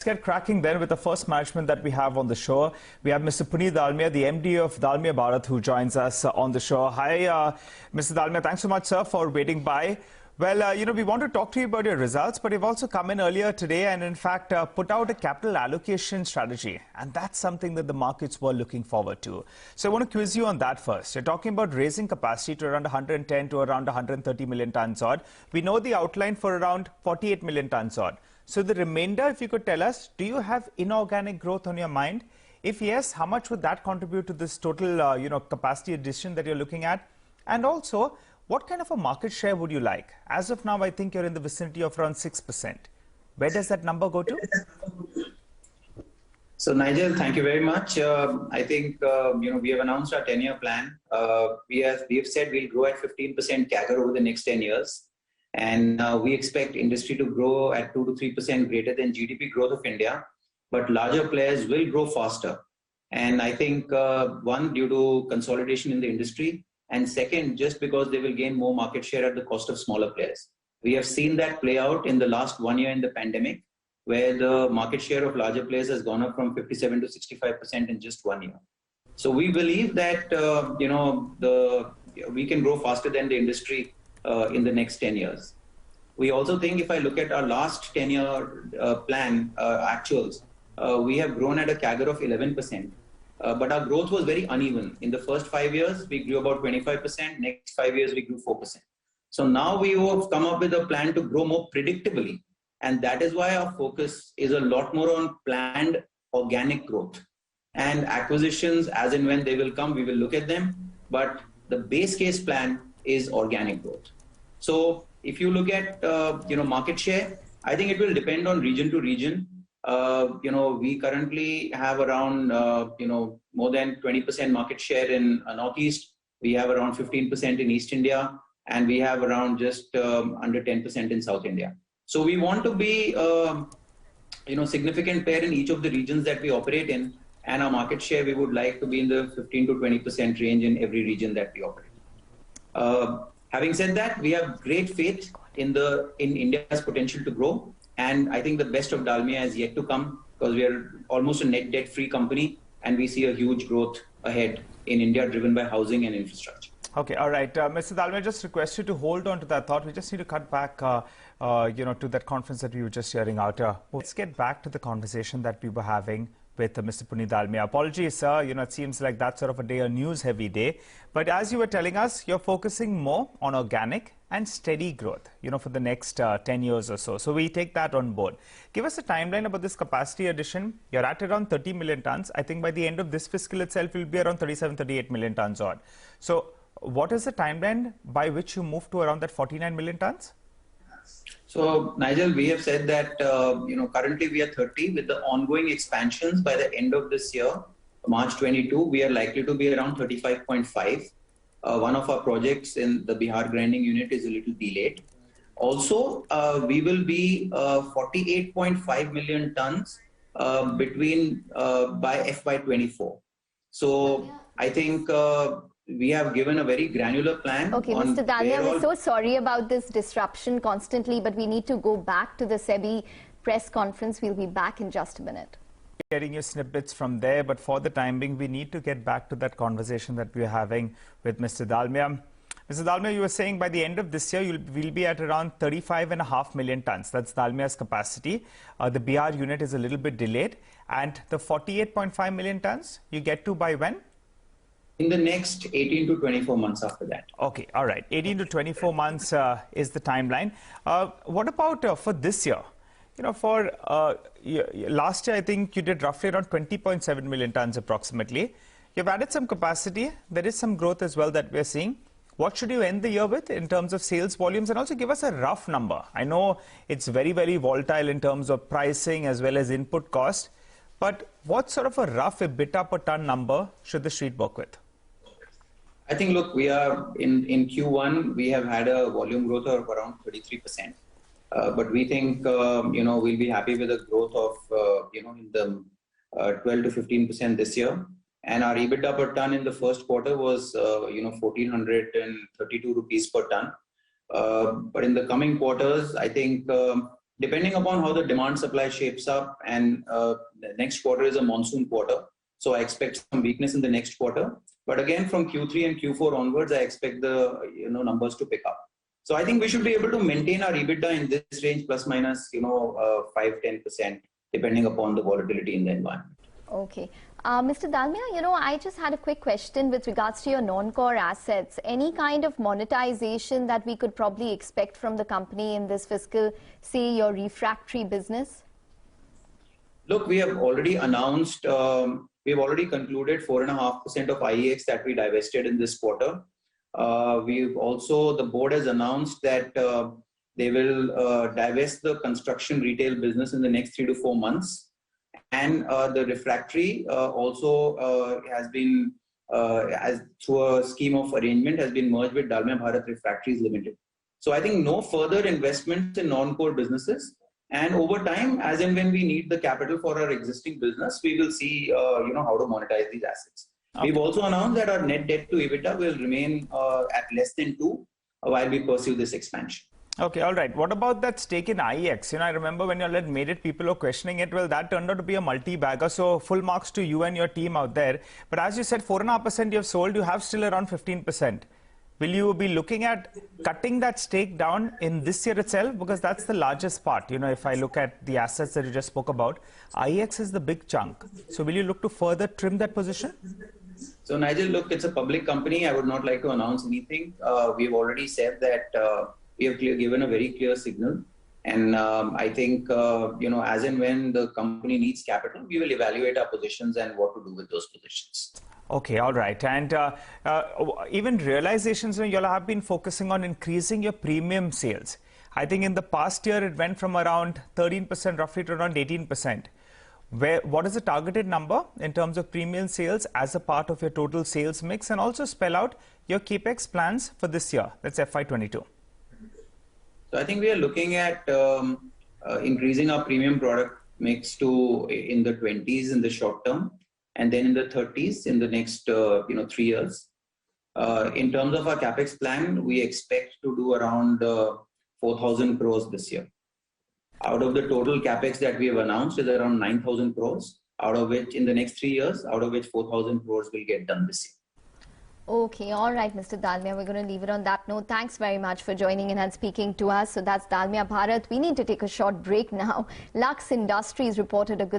Let's get cracking then with the first management that we have on the show. We have Mr. Puneet Dalmia, the MD of Dalmia Bharat, who joins us on the show. Hi, Mr. Dalmia. Thanks so much, sir, for waiting by. Well, we want to talk to you about your results, but you've also come in earlier today and, in fact, put out a capital allocation strategy. And that's something that the markets were looking forward to. So I want to quiz you on that first. You're talking about raising capacity to around 110 to around 130 million tons odd. We know the outline for around 48 million tons odd. So the remainder, if you could tell us, do you have inorganic growth on your mind? If yes, how much would that contribute to this total, capacity addition that you're looking at? And also, what kind of a market share would you like? As of now, I think you're in the vicinity of around 6%. Where does that number go to? So, Nigel, thank you very much. I think, we have announced our 10-year plan. We have said we'll grow at 15% CAGR over the next 10 years. And we expect industry to grow at 2 to 3% greater than GDP growth of India. But larger players will grow faster. And I think, one, due to consolidation in the industry. And second, just because they will gain more market share at the cost of smaller players. We have seen that play out in the last 1 year in the pandemic, where the market share of larger players has gone up from 57 to 65% in just 1 year. So we believe that, we can grow faster than the industry in the next 10 years. We also think if I look at our last 10-year plan actuals, we have grown at a CAGR of 11%. But our growth was very uneven. In the first 5 years, we grew about 25%. Next 5 years, we grew 4%. So now we have come up with a plan to grow more predictably. And that is why our focus is a lot more on planned organic growth. And acquisitions, as and when they will come, we will look at them. But the base case plan is organic growth. So if you look at, market share, I think it will depend on region to region. We currently have around, more than 20% market share in Northeast. We have around 15% in East India, and we have around just under 10% in South India. So we want to be, significant player in each of the regions that we operate in, and our market share, we would like to be in the 15 to 20% range in every region that we operate. Having said that, we have great faith in India's potential to grow. And I think the best of Dalmia is yet to come, because we are almost a net debt-free company, and we see a huge growth ahead in India driven by housing and infrastructure. Okay, all right. Mr. Dalmia, just request you to hold on to that thought. We just need to cut back, to that conference that we were just hearing out. Let's get back to the conversation that we were having with Mr. Puneet Dalmia. Apologies, sir. It seems like that's sort of a news-heavy day. But as you were telling us, you're focusing more on organic and steady growth, for the next 10 years or so. So we take that on board. Give us a timeline about this capacity addition. You're at around 30 million tons. I think by the end of this fiscal itself, you'll be around 37, 38 million tons odd. So what is the timeline by which you move to around that 49 million tons? So, Nigel, we have said that, currently we are 30. With the ongoing expansions by the end of this year, March 22, we are likely to be around 35.5. One of our projects in the Bihar grinding unit is a little delayed. Also, we will be 48.5 million tons by FY'24. So I think we have given a very granular plan. Okay, Mr. Dalmia, we're so sorry about this disruption constantly, but we need to go back to the SEBI press conference. We'll be back in just a minute. Getting your snippets from there, but for the time being, we need to get back to that conversation that we're having with Mr. Dalmia. Mr. Dalmia, you were saying by the end of this year, we'll be at around 35.5 million tons. That's Dalmia's capacity. The BR unit is a little bit delayed. And the 48.5 million tons, you get to by when? In the next 18 to 24 months after that. Okay, all right. 18 to 24 months is the timeline. What about for this year? For last year, I think you did roughly around 20.7 million tons approximately. You've added some capacity. There is some growth as well that we're seeing. What should you end the year with in terms of sales volumes? And also give us a rough number. I know it's very, very volatile in terms of pricing as well as input cost. But what sort of a rough EBITDA per ton number should the street work with? I think, look, we are in Q1, we have had a volume growth of around 33%. But we think, we'll be happy with a growth of, in the 12 to 15% this year. And our EBITDA per ton in the first quarter was, 1,432 rupees per ton. But in the coming quarters, I think depending upon how the demand supply shapes up, and the next quarter is a monsoon quarter. So I expect some weakness in the next quarter. But again, from Q3 and Q4 onwards, I expect the numbers to pick up. So I think we should be able to maintain our EBITDA in this range, plus minus 5-10%, depending upon the volatility in the environment. Okay. Mr. Dalmia, I just had a quick question with regards to your non-core assets. Any kind of monetization that we could probably expect from the company in this fiscal, say your refractory business? Look, we have already announced, we've already concluded 4.5% of IEX that we divested in this quarter. We've also, the board has announced that they will divest the construction retail business in the next 3 to 4 months. And the refractory also has been, through a scheme of arrangement, has been merged with Dalmia Bharat Refractories Limited. So I think no further investments in non-core businesses. And over time, as and when we need the capital for our existing business, we will see how to monetize these assets. Okay. We've also announced that our net debt to EBITDA will remain at less than 2 while we pursue this expansion. Okay, all right. What about that stake in IEX? I remember when you all had made it, people were questioning it. Well, that turned out to be a multi-bagger. So full marks to you and your team out there. But as you said, 4.5% you have sold. You have still around 15%. Will you be looking at cutting that stake down in this year itself? Because that's the largest part. If I look at the assets that you just spoke about, IEX is the big chunk. So will you look to further trim that position? So Nigel, look, it's a public company. I would not like to announce anything. We've already said that we have given a very clear signal. And I think, as and when the company needs capital, we will evaluate our positions and what to do with those positions. Okay, all right. And even realizations, you all have been focusing on increasing your premium sales. I think in the past year, it went from around 13% roughly to around 18%. What is the targeted number in terms of premium sales as a part of your total sales mix? And also spell out your capex plans for this year. That's FY'22. So I think we are looking at increasing our premium product mix to in the 20s in the short term, and then in the 30s in the next 3 years. In terms of our capex plan, we expect to do around 4,000 crores this year. Out of the total capex that we have announced is around 9,000 crores, out of which in the next 3 years, out of which 4,000 crores will get done this year. Okay, all right, Mr. Dalmia, we're going to leave it on that note. Thanks very much for joining in and speaking to us. So that's Dalmia Bharat. We need to take a short break now. Lux Industries reported a good